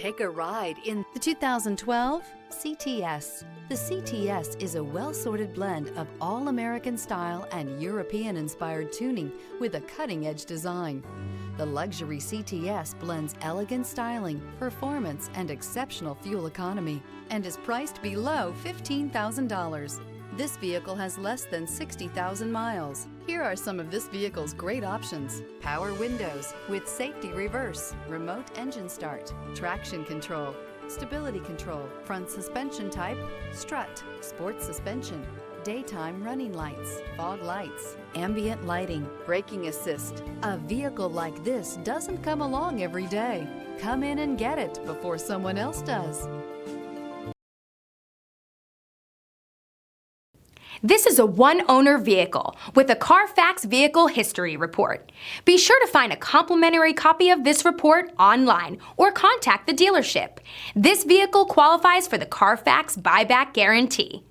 Take a ride in the 2012 CTS. The CTS is a well-sorted blend of all-American style and European-inspired tuning with a cutting-edge design. The luxury CTS blends elegant styling, performance, and exceptional fuel economy, and is priced below $15,000. This vehicle has less than 60,000 miles. Here are some of this vehicle's great options: power windows with safety reverse, remote engine start, traction control, stability control, front suspension type, strut, sport suspension, daytime running lights, fog lights, ambient lighting, braking assist. A vehicle like this doesn't come along every day. Come in and get it before someone else does. This is a one-owner vehicle with a Carfax Vehicle History Report. Be sure to find a complimentary copy of this report online or contact the dealership. This vehicle qualifies for the Carfax Buyback Guarantee.